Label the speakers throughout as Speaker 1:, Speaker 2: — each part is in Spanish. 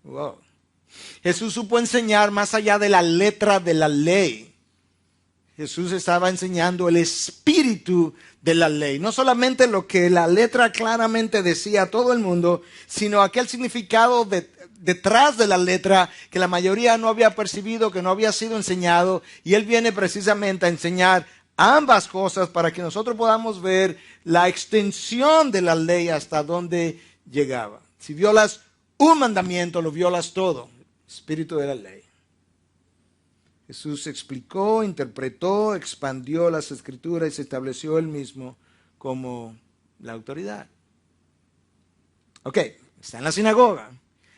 Speaker 1: Wow. Jesús supo enseñar más allá de la letra de la ley. Jesús estaba enseñando el espíritu de la ley. No solamente lo que la letra claramente decía a todo el mundo, sino aquel significado detrás de la letra que la mayoría no había percibido, que no había sido enseñado. Y Él viene precisamente a enseñar ambas cosas para que nosotros podamos ver la extensión de la ley hasta dónde llegaba. Si violas un mandamiento, lo violas todo. Espíritu de la ley. Jesús explicó, interpretó, expandió las escrituras y se estableció él mismo como la autoridad. Ok, está en la sinagoga.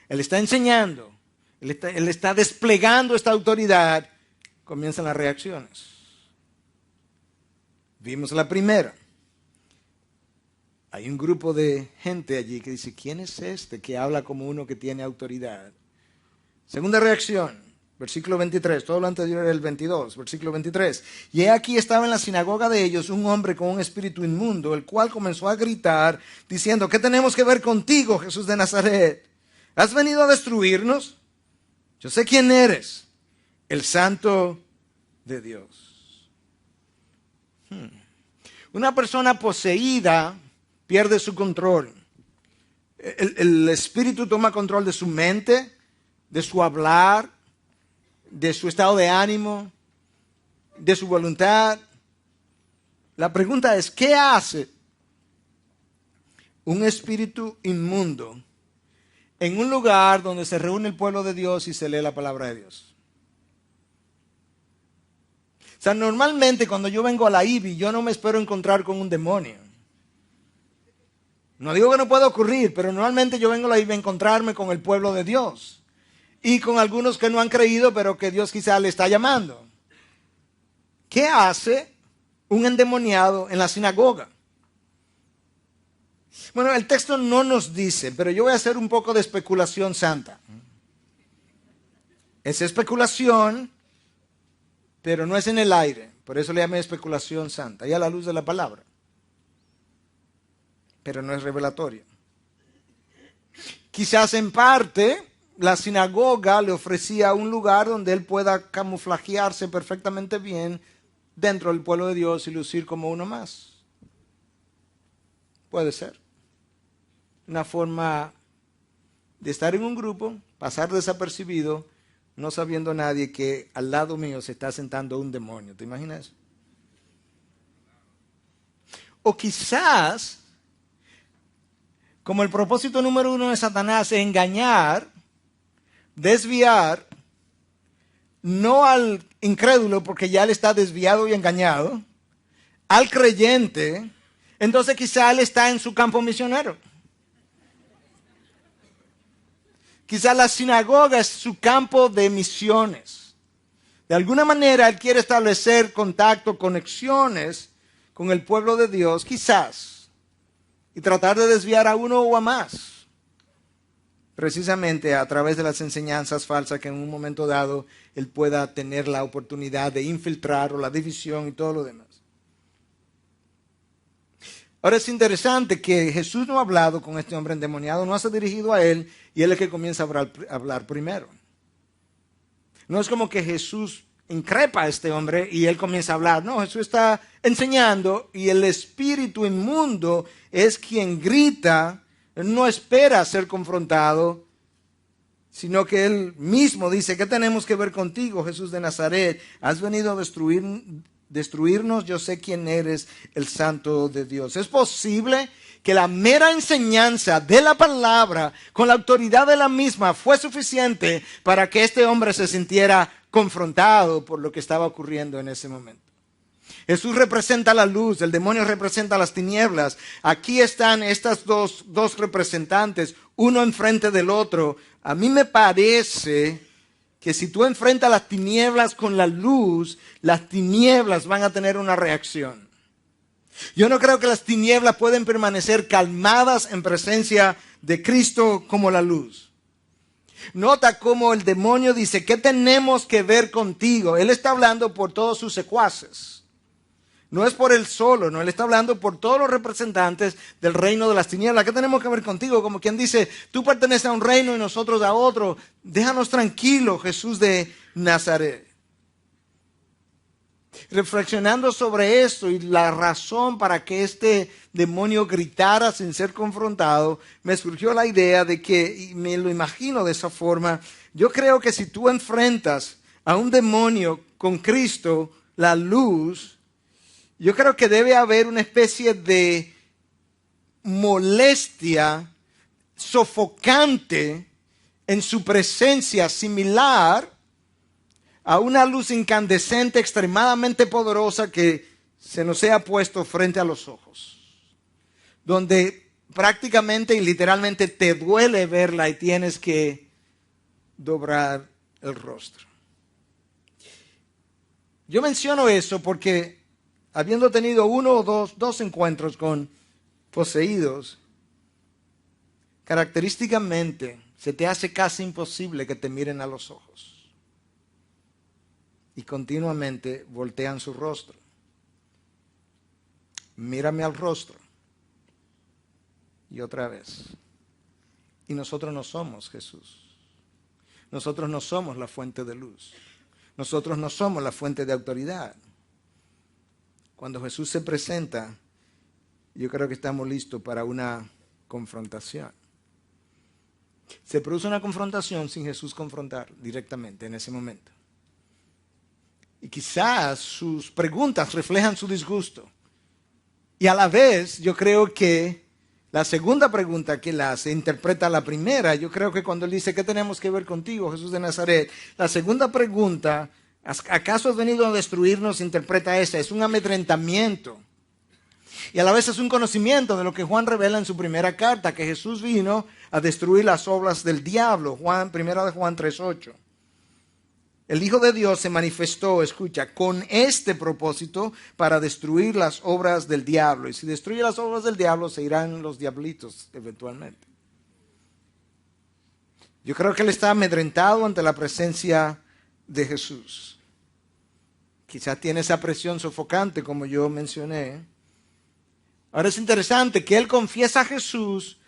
Speaker 1: Él está enseñando. Él está desplegando esta autoridad. Comienzan las reacciones. Vimos la primera. Hay un grupo de gente allí que dice, ¿quién es este que habla como uno que tiene autoridad? Segunda reacción, versículo 23, todo lo anterior era el 22, versículo 23. Y he aquí estaba en la sinagoga de ellos un hombre con un espíritu inmundo, el cual comenzó a gritar, diciendo, ¿qué tenemos que ver contigo, Jesús de Nazaret? ¿Has venido a destruirnos? Yo sé quién eres, el Santo de Dios. Una persona poseída pierde su control. El espíritu toma control de su mente, de su hablar, de su estado de ánimo, de su voluntad. La pregunta es, ¿qué hace un espíritu inmundo en un lugar donde se reúne el pueblo de Dios y se lee la palabra de Dios? O sea, normalmente cuando yo vengo a la IBI, yo no me espero encontrar con un demonio. No digo que no pueda ocurrir, pero normalmente yo vengo a la IBI a encontrarme con el pueblo de Dios. Y con algunos que no han creído, pero que Dios quizá le está llamando. ¿Qué hace un endemoniado en la sinagoga? Bueno, el texto no nos dice, pero yo voy a hacer un poco de especulación santa. Es especulación, pero no es en el aire. Por eso le llamé especulación santa, y a la luz de la palabra. Pero no es revelatorio. Quizás en parte la sinagoga le ofrecía un lugar donde él pueda camuflajearse perfectamente bien dentro del pueblo de Dios y lucir como uno más. Puede ser. Una forma de estar en un grupo, pasar desapercibido, no sabiendo nadie que al lado mío se está sentando un demonio. ¿Te imaginas eso? O quizás, como el propósito número 1 de Satanás es engañar, desviar, no al incrédulo porque ya él está desviado y engañado, al creyente, entonces quizá él está en su campo misionero. Quizá la sinagoga es su campo de misiones. De alguna manera él quiere establecer contacto, conexiones con el pueblo de Dios, quizás, y tratar de desviar a uno o a más. Precisamente a través de las enseñanzas falsas que en un momento dado él pueda tener la oportunidad de infiltrar o la división y todo lo demás. Ahora es interesante que Jesús no ha hablado con este hombre endemoniado, no se ha dirigido a él y él es el que comienza a hablar primero. No es como que Jesús increpa a este hombre y él comienza a hablar. No, Jesús está enseñando y el espíritu inmundo es quien grita. Él no espera ser confrontado, sino que él mismo dice, ¿qué tenemos que ver contigo, Jesús de Nazaret? ¿Has venido a destruirnos? Yo sé quién eres, el Santo de Dios. ¿Es posible que la mera enseñanza de la palabra, con la autoridad de la misma, fue suficiente para que este hombre se sintiera confrontado por lo que estaba ocurriendo en ese momento? Jesús representa la luz, el demonio representa las tinieblas. Aquí están estas dos representantes, uno enfrente del otro. A mí me parece que si tú enfrentas las tinieblas con la luz, las tinieblas van a tener una reacción. Yo no creo que las tinieblas pueden permanecer calmadas en presencia de Cristo como la luz. Nota cómo el demonio dice, ¿qué tenemos que ver contigo? Él está hablando por todos sus secuaces. No es por él solo, no, él está hablando por todos los representantes del reino de las tinieblas. ¿Qué tenemos que ver contigo? Como quien dice, tú perteneces a un reino y nosotros a otro. Déjanos tranquilos, Jesús de Nazaret. Reflexionando sobre esto y la razón para que este demonio gritara sin ser confrontado, me surgió la idea de que, y me lo imagino de esa forma, yo creo que si tú enfrentas a un demonio con Cristo, la luz, yo creo que debe haber una especie de molestia sofocante en su presencia, similar a una luz incandescente extremadamente poderosa que se nos sea puesto frente a los ojos, donde prácticamente y literalmente te duele verla y tienes que dobrar el rostro. Yo menciono eso porque habiendo tenido uno o dos encuentros con poseídos, característicamente se te hace casi imposible que te miren a los ojos. Y continuamente voltean su rostro. Mírame al rostro. Y otra vez. Y nosotros no somos Jesús. Nosotros no somos la fuente de luz. Nosotros no somos la fuente de autoridad. Cuando Jesús se presenta, yo creo que estamos listos para una confrontación. Se produce una confrontación sin Jesús confrontar directamente en ese momento. Y quizás sus preguntas reflejan su disgusto. Y a la vez, yo creo que la segunda pregunta que él hace interpreta la primera. Yo creo que cuando él dice, ¿qué tenemos que ver contigo, Jesús de Nazaret? La segunda pregunta, ¿acaso has venido a destruirnos? Interpreta esa. Es un amedrentamiento. Y a la vez es un conocimiento de lo que Juan revela en su primera carta, que Jesús vino a destruir las obras del diablo. Primera de Juan 3:8. El Hijo de Dios se manifestó, escucha, con este propósito para destruir las obras del diablo. Y si destruye las obras del diablo, se irán los diablitos eventualmente. Yo creo que él está amedrentado ante la presencia de Jesús. Quizás tiene esa presión sofocante, como yo mencioné. Ahora es interesante que él confiesa a Jesús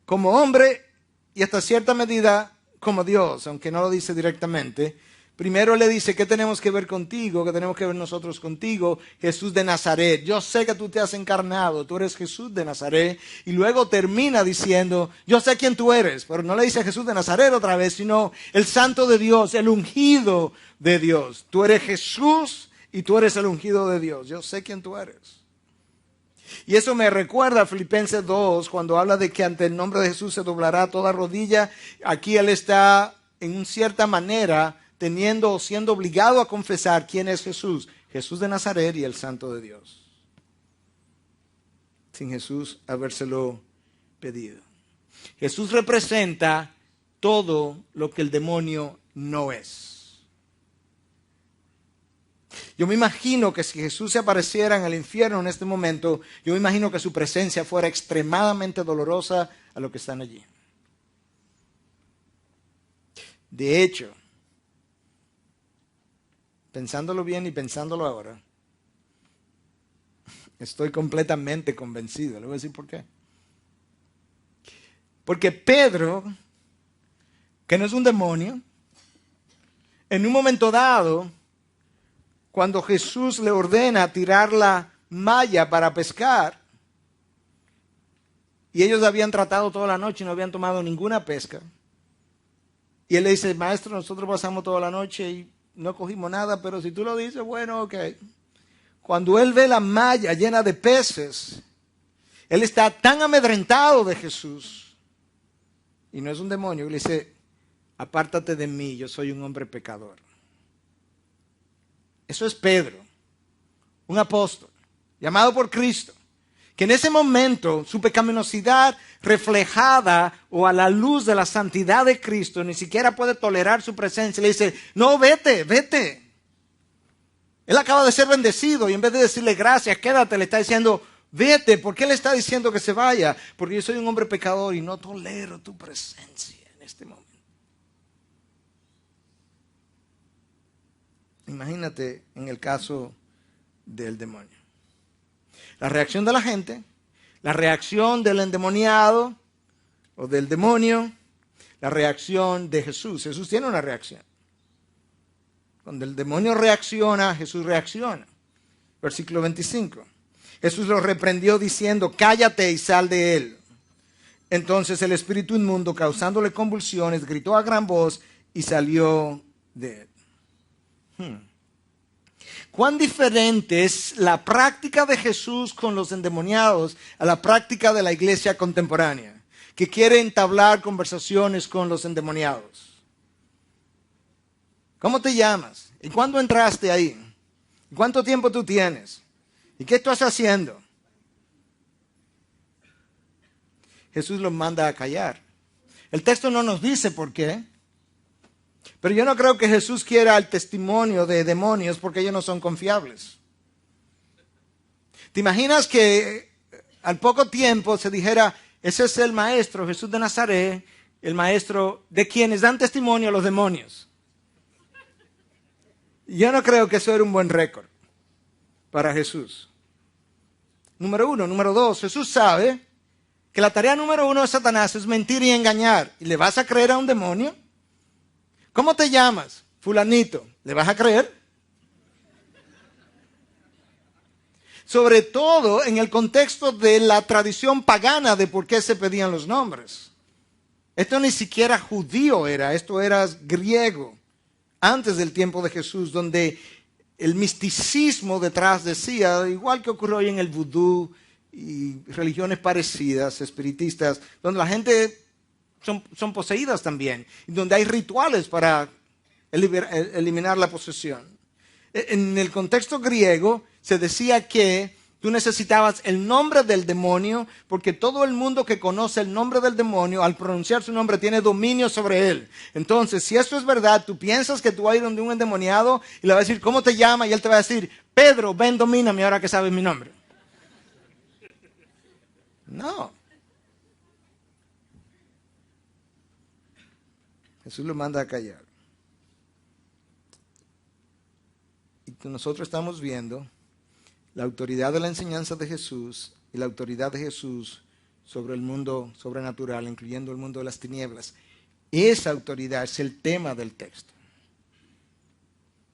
Speaker 1: como hombre y hasta cierta medida como Dios, aunque no lo dice directamente. Primero le dice, ¿qué tenemos que ver contigo? ¿Qué tenemos que ver nosotros contigo? Jesús de Nazaret. Yo sé que tú te has encarnado, tú eres Jesús de Nazaret. Y luego termina diciendo, yo sé quién tú eres. Pero no le dice Jesús de Nazaret otra vez, sino el Santo de Dios, el ungido de Dios. Tú eres Jesús y tú eres el ungido de Dios. Yo sé quién tú eres. Y eso me recuerda a Filipenses 2, cuando habla de que ante el nombre de Jesús se doblará toda rodilla. Aquí él está, en cierta manera, teniendo o siendo obligado a confesar quién es Jesús. Jesús de Nazaret y el Santo de Dios. Sin Jesús habérselo pedido. Jesús representa todo lo que el demonio no es. Yo me imagino que si Jesús se apareciera en el infierno en este momento, yo me imagino que su presencia fuera extremadamente dolorosa a los que están allí. De hecho, pensándolo bien y pensándolo ahora, estoy completamente convencido. Le voy a decir por qué. Porque Pedro, que no es un demonio, en un momento dado, cuando Jesús le ordena tirar la malla para pescar, y ellos habían tratado toda la noche y no habían tomado ninguna pesca, y él le dice, maestro, nosotros pasamos toda la noche y no cogimos nada, pero si tú lo dices, bueno, ok. Cuando él ve la malla llena de peces, él está tan amedrentado de Jesús, y no es un demonio, él le dice, apártate de mí, yo soy un hombre pecador. Eso es Pedro, un apóstol, llamado por Cristo, que en ese momento su pecaminosidad reflejada o a la luz de la santidad de Cristo ni siquiera puede tolerar su presencia. Le dice, no, vete, vete. Él acaba de ser bendecido y en vez de decirle gracias, quédate, le está diciendo, vete. ¿Por qué le está diciendo que se vaya? Porque yo soy un hombre pecador y no tolero tu presencia en este momento. Imagínate en el caso del demonio. La reacción de la gente, la reacción del endemoniado o del demonio, la reacción de Jesús. Jesús tiene una reacción. Cuando el demonio reacciona, Jesús reacciona. Versículo 25. Jesús lo reprendió diciendo, cállate y sal de él. Entonces el espíritu inmundo, causándole convulsiones, gritó a gran voz y salió de él. ¿Cuán diferente es la práctica de Jesús con los endemoniados a la práctica de la iglesia contemporánea, que quiere entablar conversaciones con los endemoniados? ¿Cómo te llamas? ¿Y cuándo entraste ahí? ¿Y cuánto tiempo tú tienes? ¿Y qué estás haciendo? Jesús los manda a callar. El texto no nos dice por qué, pero yo no creo que Jesús quiera el testimonio de demonios porque ellos no son confiables. ¿Te imaginas que al poco tiempo se dijera, ese es el maestro, Jesús de Nazaret, el maestro de quienes dan testimonio a los demonios? Yo no creo que eso era un buen récord para Jesús. Número uno. Número dos, Jesús sabe que la tarea número uno de Satanás es mentir y engañar. ¿Y le vas a creer a un demonio? ¿Cómo te llamas? Fulanito. ¿Le vas a creer? Sobre todo en el contexto de la tradición pagana de por qué se pedían los nombres. Esto ni siquiera judío era, esto era griego, antes del tiempo de Jesús, donde el misticismo detrás decía, igual que ocurrió hoy en el vudú y religiones parecidas, espiritistas, donde la gente son poseídas también, y donde hay rituales para eliminar la posesión. En el contexto griego se decía que tú necesitabas el nombre del demonio, porque todo el mundo que conoce el nombre del demonio, al pronunciar su nombre, tiene dominio sobre él. Entonces, si esto es verdad, tú piensas que tú vas a ir donde un endemoniado y le vas a decir, ¿cómo te llamas? Y él te va a decir, Pedro, ven, domíname ahora que sabes mi nombre. No. Jesús lo manda a callar. Y nosotros estamos viendo la autoridad de la enseñanza de Jesús y la autoridad de Jesús sobre el mundo sobrenatural, incluyendo el mundo de las tinieblas. Esa autoridad es el tema del texto.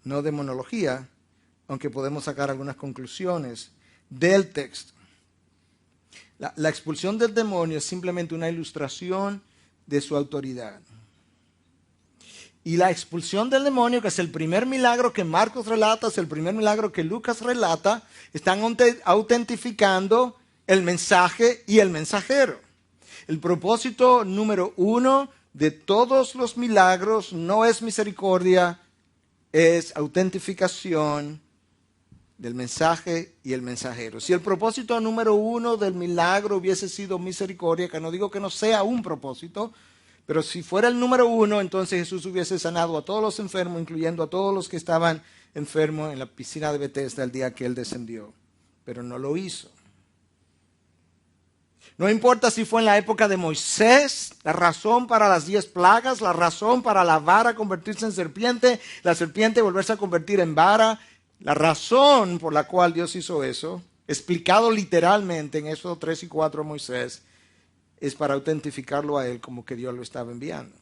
Speaker 1: No demonología, aunque podemos sacar algunas conclusiones del texto. La expulsión del demonio es simplemente una ilustración de su autoridad. Y la expulsión del demonio, que es el primer milagro que Marcos relata, es el primer milagro que Lucas relata, están autentificando el mensaje y el mensajero. El propósito número uno de todos los milagros no es misericordia, es autentificación del mensaje y el mensajero. Si el propósito número uno del milagro hubiese sido misericordia, que no digo que no sea un propósito, pero si fuera el número uno, entonces Jesús hubiese sanado a todos los enfermos, incluyendo a todos los que estaban enfermos en la piscina de Betesda el día que Él descendió. Pero no lo hizo. No importa si fue en la época de Moisés, la razón para las 10 plagas, la razón para la vara convertirse en serpiente, la serpiente volverse a convertir en vara. La razón por la cual Dios hizo eso, explicado literalmente en Éxodo 3 y 4 a Moisés, es para autentificarlo a él como que Dios lo estaba enviando.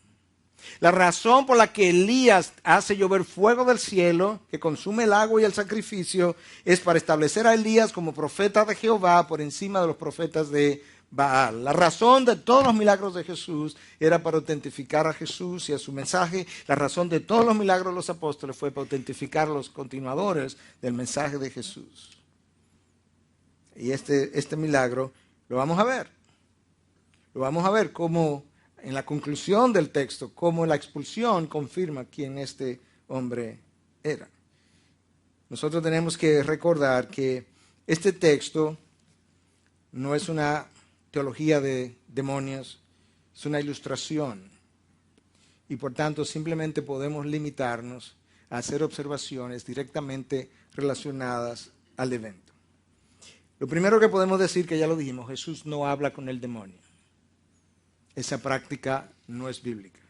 Speaker 1: La razón por la que Elías hace llover fuego del cielo, que consume el agua y el sacrificio, es para establecer a Elías como profeta de Jehová por encima de los profetas de Baal. La razón de todos los milagros de Jesús era para autentificar a Jesús y a su mensaje. La razón de todos los milagros de los apóstoles fue para autentificar a los continuadores del mensaje de Jesús. Y este milagro lo vamos a ver. Lo vamos a ver cómo, en la conclusión del texto, cómo la expulsión confirma quién este hombre era. Nosotros tenemos que recordar que este texto no es una teología de demonios, es una ilustración. Y por tanto simplemente podemos limitarnos a hacer observaciones directamente relacionadas al evento. Lo primero que podemos decir, que ya lo dijimos, Jesús no habla con el demonio. Esa práctica no es bíblica.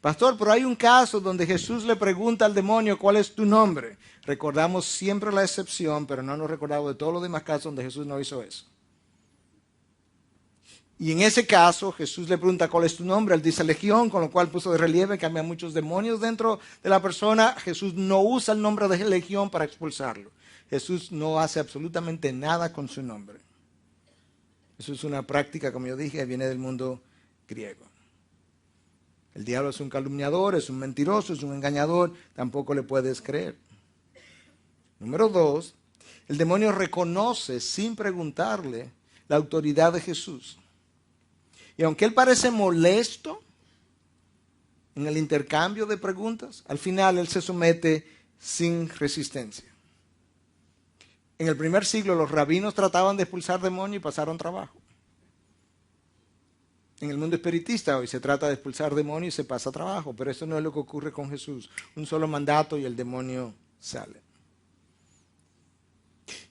Speaker 1: Pastor, pero hay un caso donde Jesús le pregunta al demonio cuál es tu nombre. Recordamos siempre la excepción, pero no nos recordamos de todos los demás casos donde Jesús no hizo eso. Y en ese caso, Jesús le pregunta cuál es tu nombre. Él dice Legión, con lo cual puso de relieve que había muchos demonios dentro de la persona. Jesús no usa el nombre de Legión para expulsarlo. Jesús no hace absolutamente nada con su nombre. Eso es una práctica, como yo dije, viene del mundo griego. El diablo es un calumniador, es un mentiroso, es un engañador, tampoco le puedes creer. Número 2, el demonio reconoce sin preguntarle la autoridad de Jesús. Y aunque él parece molesto en el intercambio de preguntas, al final él se somete sin resistencia. En el primer siglo los rabinos trataban de expulsar demonios y pasaron trabajo. En el mundo espiritista hoy se trata de expulsar demonios y se pasa trabajo, pero eso no es lo que ocurre con Jesús. Un solo mandato y el demonio sale.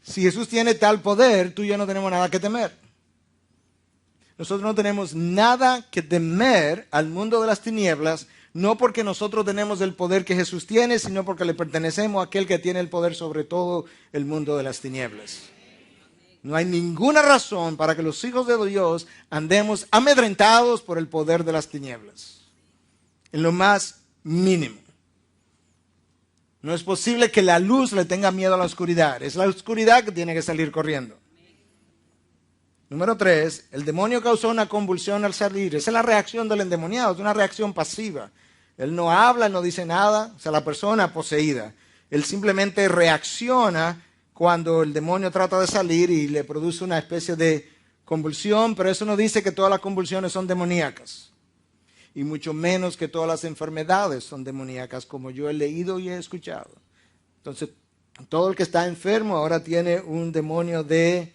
Speaker 1: Si Jesús tiene tal poder, tú y yo no tenemos nada que temer. Nosotros no tenemos nada que temer al mundo de las tinieblas, no porque nosotros tenemos el poder que Jesús tiene, sino porque le pertenecemos a aquel que tiene el poder sobre todo el mundo de las tinieblas. No hay ninguna razón para que los hijos de Dios andemos amedrentados por el poder de las tinieblas, en lo más mínimo. No es posible que la luz le tenga miedo a la oscuridad. Es la oscuridad que tiene que salir corriendo. Número 3, el demonio causó una convulsión al salir. Esa es la reacción del endemoniado, es una reacción pasiva. Él no habla, no dice nada, o sea, la persona poseída. Él simplemente reacciona cuando el demonio trata de salir y le produce una especie de convulsión, pero eso no dice que todas las convulsiones son demoníacas. Y mucho menos que todas las enfermedades son demoníacas, como yo he leído y he escuchado. Entonces, todo el que está enfermo ahora tiene un demonio de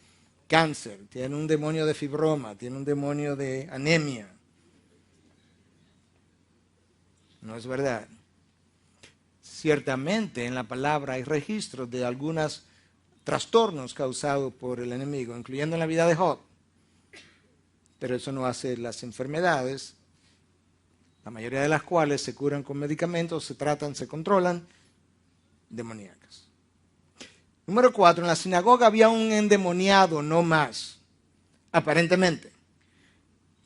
Speaker 1: cáncer, tiene un demonio de fibroma, tiene un demonio de anemia. No es verdad. Ciertamente en la palabra hay registros de algunos trastornos causados por el enemigo, incluyendo en la vida de Job. Pero eso no hace las enfermedades, la mayoría de las cuales se curan con medicamentos, se tratan, se controlan, demoníacas. Número 4, en la sinagoga había un endemoniado, no más, aparentemente.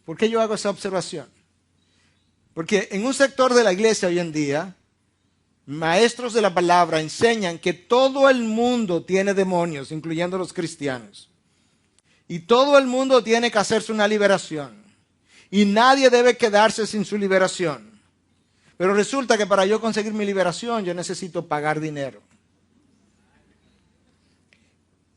Speaker 1: ¿Por qué yo hago esa observación? Porque en un sector de la iglesia hoy en día, maestros de la palabra enseñan que todo el mundo tiene demonios, incluyendo los cristianos. Y todo el mundo tiene que hacerse una liberación. Y nadie debe quedarse sin su liberación. Pero resulta que para yo conseguir mi liberación, yo necesito pagar dinero.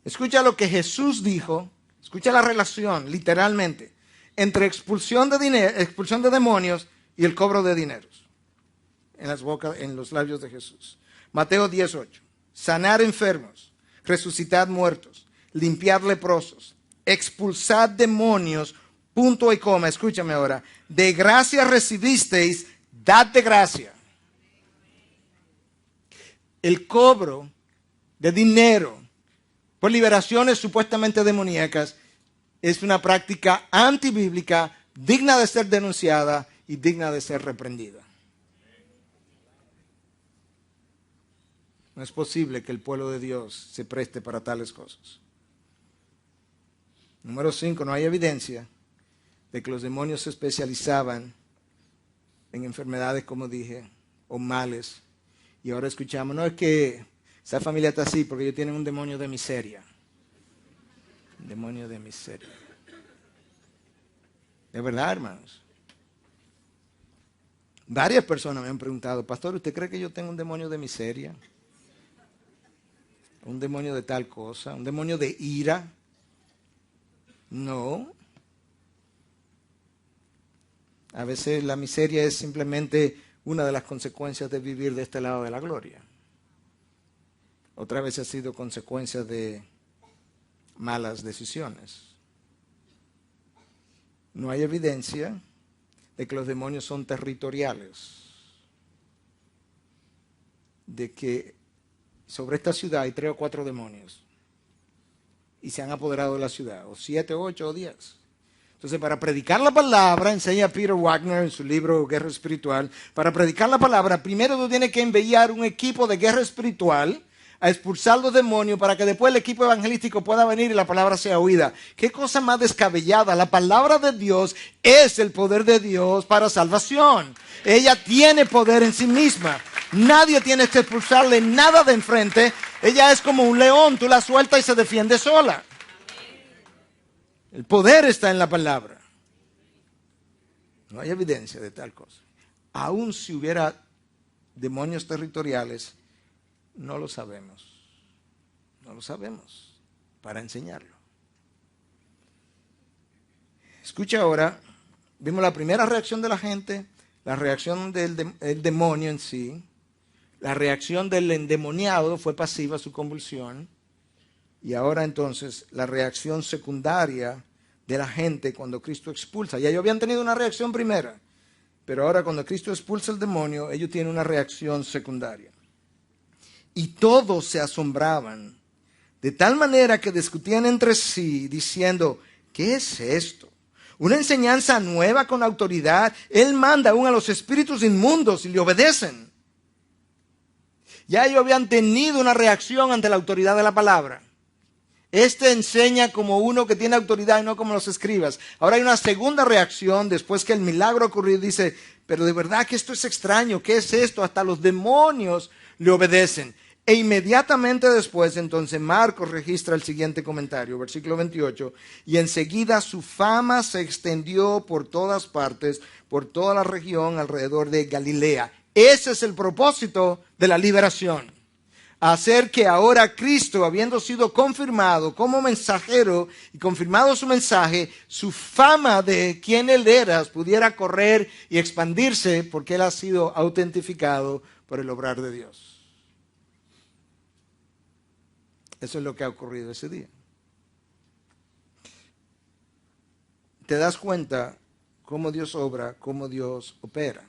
Speaker 1: Escucha lo que Jesús dijo, escucha la relación, literalmente, entre expulsión de demonios y el cobro de dineros en los labios de Jesús. Mateo 18, sanar enfermos, resucitar muertos, limpiar leprosos, expulsar demonios, punto y coma, escúchame ahora, de gracia recibisteis, dad de gracia. El cobro de dinero por liberaciones supuestamente demoníacas es una práctica antibíblica, digna de ser denunciada y digna de ser reprendida. No es posible que el pueblo de Dios se preste para tales cosas. Número 5, no hay evidencia de que los demonios se especializaban en enfermedades, como dije, o males. Y ahora escuchamos, no es que esa familia está así porque ellos tienen un demonio de miseria. Un demonio de miseria. De verdad, hermanos. Varias personas me han preguntado, pastor, ¿usted cree que yo tengo un demonio de miseria? ¿Un demonio de tal cosa? ¿Un demonio de ira? No. A veces la miseria es simplemente una de las consecuencias de vivir de este lado de la gloria. Otra vez ha sido consecuencia de malas decisiones. No hay evidencia de que los demonios son territoriales, de que sobre esta ciudad hay 3 o 4 demonios y se han apoderado de la ciudad, o 7, 8 o 10. Entonces, para predicar la palabra, enseña Peter Wagner en su libro Guerra Espiritual, para predicar la palabra, primero tú tienes que enviar un equipo de guerra espiritual a expulsar los demonios para que después el equipo evangelístico pueda venir y la palabra sea oída. ¿Qué cosa más descabellada? La palabra de Dios es el poder de Dios para salvación. Ella tiene poder en sí misma. Nadie tiene que expulsarle nada de enfrente. Ella es como un león, tú la sueltas y se defiende sola. El poder está en la palabra. No hay evidencia de tal cosa. Aun si hubiera demonios territoriales, no lo sabemos. No lo sabemos para enseñarlo. Escucha ahora, vimos la primera reacción de la gente, la reacción del demonio en sí. La reacción del endemoniado fue pasiva, su convulsión. Y ahora entonces la reacción secundaria de la gente cuando Cristo expulsa. Ya ellos habían tenido una reacción primera, pero ahora cuando Cristo expulsa el demonio, ellos tienen una reacción secundaria. Y todos se asombraban, de tal manera que discutían entre sí, diciendo, ¿qué es esto? Una enseñanza nueva con autoridad. Él manda aún a los espíritus inmundos y le obedecen. Ya ellos habían tenido una reacción ante la autoridad de la palabra. Este enseña como uno que tiene autoridad y no como los escribas. Ahora hay una segunda reacción después que el milagro ocurrió. Dice, pero de verdad que esto es extraño. ¿Qué es esto? Hasta los demonios le obedecen. E inmediatamente después, entonces, Marcos registra el siguiente comentario, versículo 28. Y enseguida su fama se extendió por todas partes, por toda la región alrededor de Galilea. Ese es el propósito de la liberación. Hacer que ahora Cristo, habiendo sido confirmado como mensajero y confirmado su mensaje, su fama de quien Él era pudiera correr y expandirse porque Él ha sido autentificado por el obrar de Dios. Eso es lo que ha ocurrido ese día. Te das cuenta cómo Dios obra, cómo Dios opera.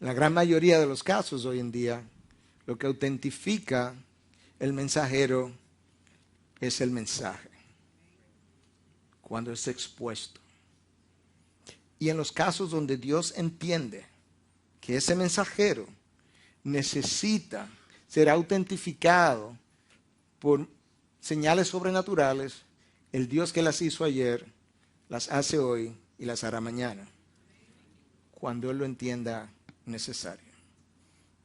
Speaker 1: En la gran mayoría de los casos hoy en día, lo que autentifica el mensajero es el mensaje, cuando es expuesto. Y en los casos donde Dios entiende que ese mensajero necesita ser autentificado por señales sobrenaturales, el Dios que las hizo ayer, las hace hoy y las hará mañana, cuando Él lo entienda necesario.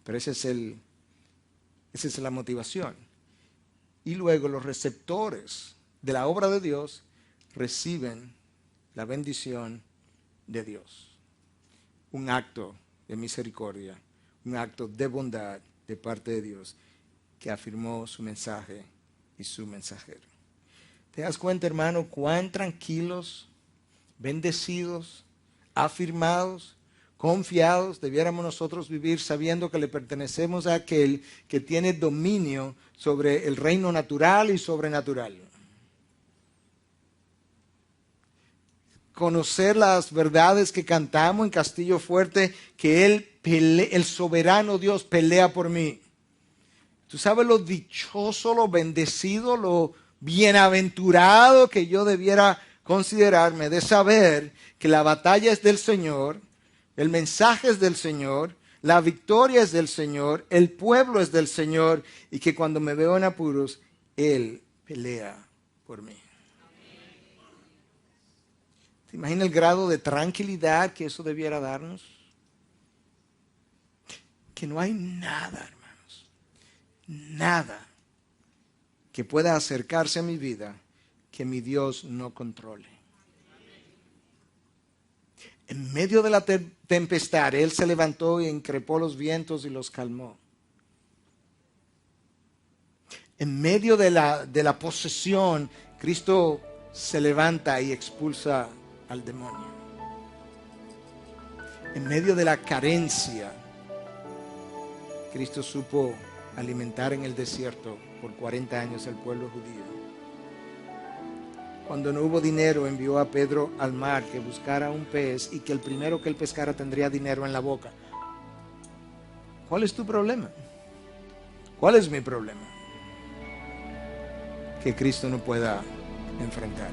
Speaker 1: Pero esa es la motivación. Y luego los receptores de la obra de Dios reciben la bendición de Dios. Un acto de misericordia, un acto de bondad de parte de Dios que afirmó su mensaje y su mensajero. ¿Te das cuenta, hermano, cuán tranquilos, bendecidos, afirmados, confiados debiéramos nosotros vivir sabiendo que le pertenecemos a aquel que tiene dominio sobre el reino natural y sobrenatural? Conocer las verdades que cantamos en Castillo Fuerte, que el soberano Dios pelea por mí. Tú sabes lo dichoso, lo bendecido, lo bienaventurado que yo debiera considerarme de saber que la batalla es del Señor, el mensaje es del Señor, la victoria es del Señor, el pueblo es del Señor, y que cuando me veo en apuros, Él pelea por mí. ¿Te imaginas el grado de tranquilidad que eso debiera darnos? Que no hay nada, hermanos, nada que pueda acercarse a mi vida que mi Dios no controle. En medio de la tempestad, Él se levantó y increpó los vientos y los calmó. En medio de la posesión, Cristo se levanta y expulsa al demonio. En medio de la carencia, Cristo supo alimentar en el desierto por 40 años al pueblo judío. Cuando no hubo dinero, envió a Pedro al mar que buscara un pez y que el primero que él pescara tendría dinero en la boca. ¿Cuál es tu problema? ¿Cuál es mi problema? Que Cristo no pueda enfrentar.